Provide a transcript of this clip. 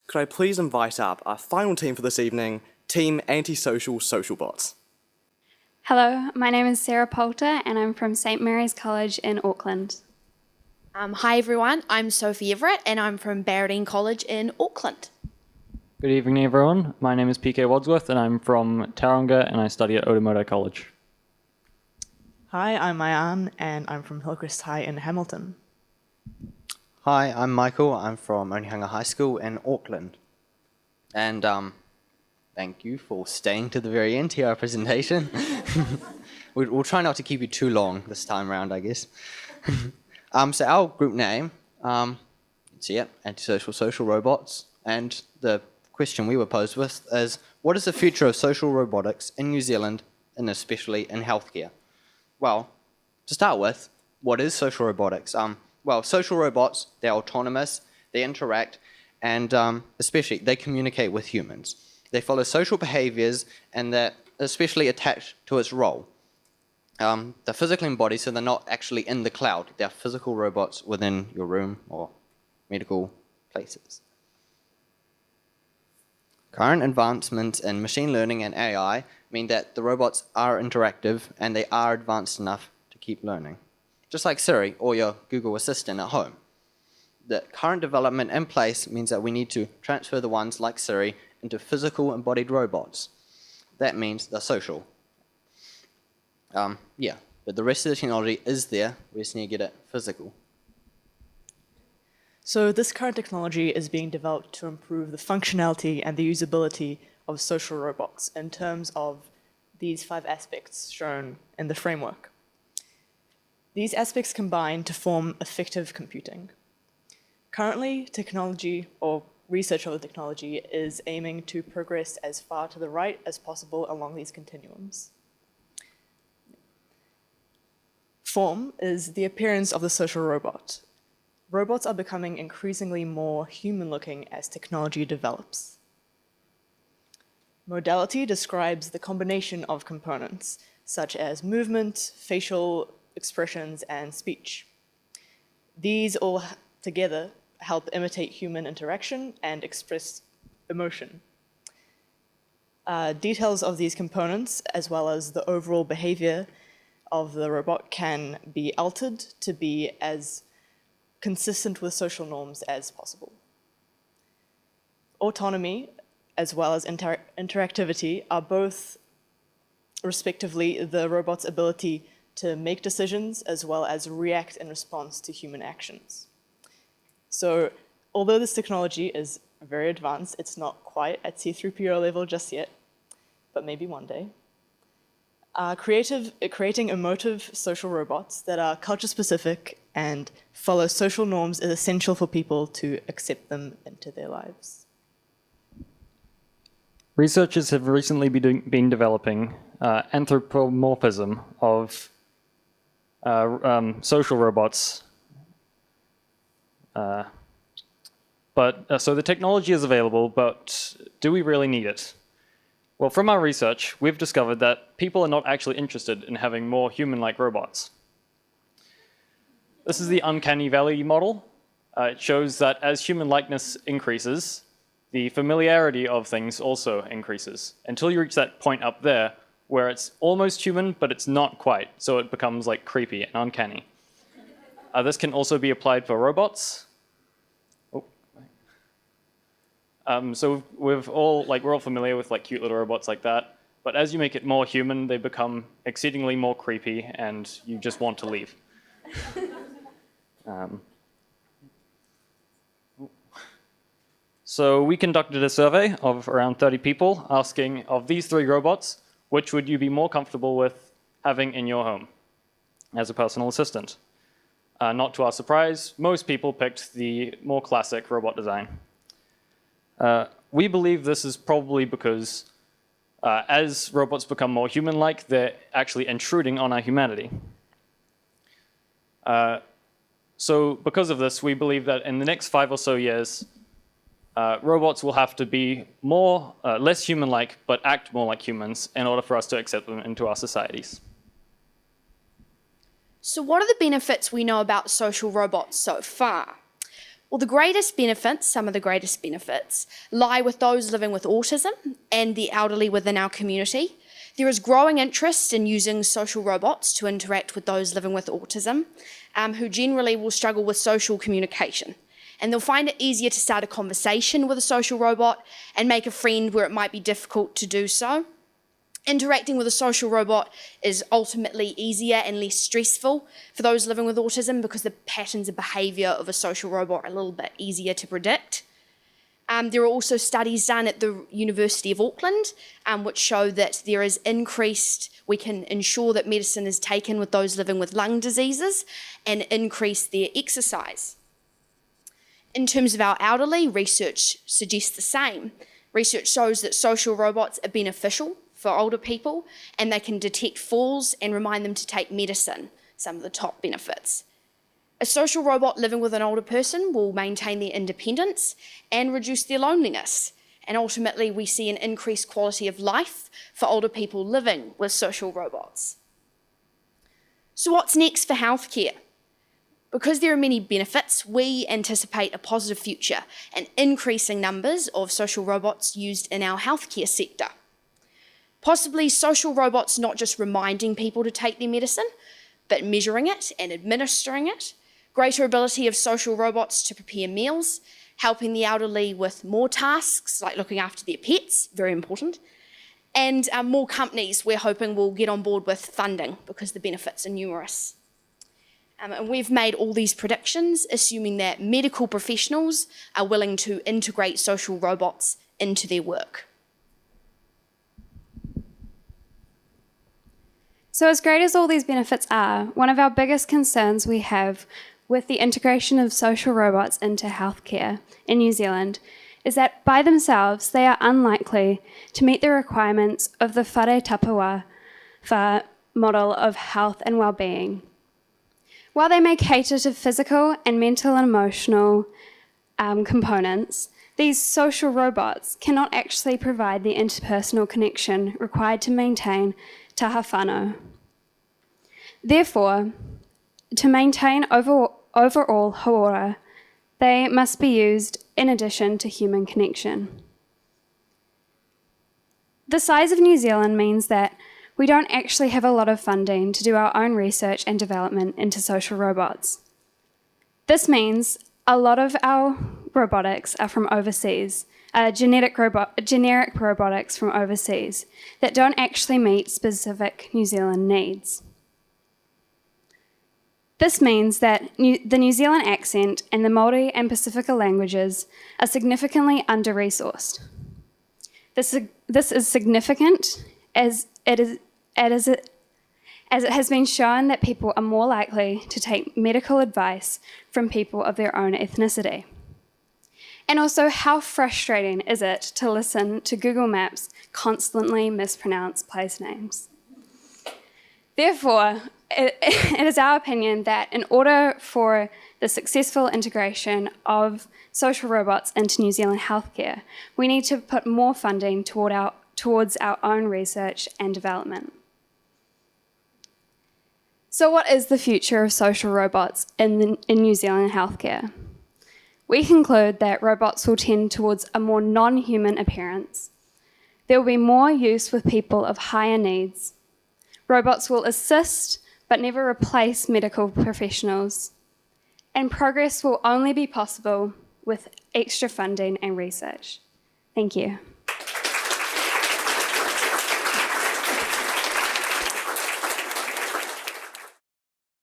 could I please invite up our final team for this evening, Team Antisocial Social Bots. Hello, my name is Sarah Poulter and I'm from St Mary's College in Auckland. Hi everyone, I'm Sophie Everett and I'm from Barradine College in Auckland. Good evening, everyone. My name is PK Wadsworth, and I'm from Tauranga, and I study at Otamoto College. Hi, I'm Mayan, and I'm from Hillcrest High in Hamilton. Hi, I'm Michael. I'm from Onehunga High School in Auckland. And thank you for staying to the very end to our presentation. We'll try not to keep you too long this time around, I guess. So our group name, Antisocial Social Robots, and the question we were posed with is, what is the future of social robotics in New Zealand, and especially in healthcare? Well, to start with, what is social robotics? Well, social robots, they're autonomous, they interact, and especially they communicate with humans. They follow social behaviors, and they're especially attached to its role. They're physically embodied, so they're not actually in the cloud. They're physical robots within your room or medical places. Current advancements in machine learning and AI mean that the robots are interactive and they are advanced enough to keep learning. Just like Siri or your Google Assistant at home. The current development in place means that we need to transfer the ones like Siri into physical embodied robots. That means they're social. But the rest of the technology is there, we just need to get it physical. So this current technology is being developed to improve the functionality and the usability of social robots in terms of these 5 aspects shown in the framework. These aspects combine to form effective computing. Currently, technology or research of the technology is aiming to progress as far to the right as possible along these continuums. Form is the appearance of the social robot. Robots are becoming increasingly more human-looking as technology develops. Modality describes the combination of components, such as movement, facial expressions, and speech. These all together help imitate human interaction and express emotion. Details of these components, as well as the overall behavior of the robot, can be altered to be as consistent with social norms as possible. Autonomy, as well as interactivity, are both, respectively, the robot's ability to make decisions as well as react in response to human actions. So, although this technology is very advanced, it's not quite at C3PO level just yet, but maybe one day. Creating emotive social robots that are culture-specific and follow social norms is essential for people to accept them into their lives. Researchers have recently been developing anthropomorphism of social robots. So the technology is available, but do we really need it? Well, from our research, we've discovered that people are not actually interested in having more human-like robots. This is the uncanny valley model. It shows that as human likeness increases, the familiarity of things also increases, until you reach that point up there where it's almost human, but it's not quite, so it becomes like creepy and uncanny. This can also be applied for robots. So we're all familiar with like cute little robots like that, but as you make it more human, they become exceedingly more creepy, and you just want to leave. So we conducted a survey of around 30 people, asking, of these 3 robots, which would you be more comfortable with having in your home as a personal assistant? Not to our surprise, most people picked the more classic robot design. We believe this is probably because as robots become more human-like, they're actually intruding on our humanity. So because of this, we believe that in the next 5 or so years, robots will have to be less human-like, but act more like humans in order for us to accept them into our societies. So what are the benefits we know about social robots so far? Well, the greatest benefits, some of the greatest benefits, lie with those living with autism and the elderly within our community. There is growing interest in using social robots to interact with those living with autism, who generally will struggle with social communication. And they'll find it easier to start a conversation with a social robot and make a friend where it might be difficult to do so. Interacting with a social robot is ultimately easier and less stressful for those living with autism because the patterns of behaviour of a social robot are a little bit easier to predict. There are also studies done at the University of Auckland which show that there is we can ensure that medicine is taken with those living with lung diseases and increase their exercise. In terms of our elderly, research suggests the same. Research shows that social robots are beneficial for older people, and they can detect falls and remind them to take medicine, some of the top benefits. A social robot living with an older person will maintain their independence and reduce their loneliness. And ultimately, we see an increased quality of life for older people living with social robots. So what's next for healthcare? Because there are many benefits, we anticipate a positive future and increasing numbers of social robots used in our healthcare sector. Possibly social robots not just reminding people to take their medicine, but measuring it and administering it. Greater ability of social robots to prepare meals, helping the elderly with more tasks like looking after their pets, very important. And more companies we're hoping will get on board with funding because the benefits are numerous. And we've made all these predictions assuming that medical professionals are willing to integrate social robots into their work. So as great as all these benefits are, one of our biggest concerns we have with the integration of social robots into healthcare in New Zealand is that by themselves they are unlikely to meet the requirements of the whare tapuā model of health and well-being. While they may cater to physical and mental and emotional components, these social robots cannot actually provide the interpersonal connection required to maintain taha whānau. Therefore, to maintain overall hauora, they must be used in addition to human connection. The size of New Zealand means that we don't actually have a lot of funding to do our own research and development into social robots. This means a lot of our robotics are from overseas, generic robotics from overseas that don't actually meet specific New Zealand needs. This means that the New Zealand accent and the Māori and Pasifika languages are significantly under-resourced. This is significant as it has been shown that people are more likely to take medical advice from people of their own ethnicity. And also, how frustrating is it to listen to Google Maps constantly mispronounce place names? Therefore, it is our opinion that in order for the successful integration of social robots into New Zealand healthcare, we need to put more funding towards our own research and development. So what is the future of social robots in New Zealand healthcare? We conclude that robots will tend towards a more non-human appearance. There will be more use with people of higher needs. Robots will assist but never replace medical professionals. And progress will only be possible with extra funding and research. Thank you.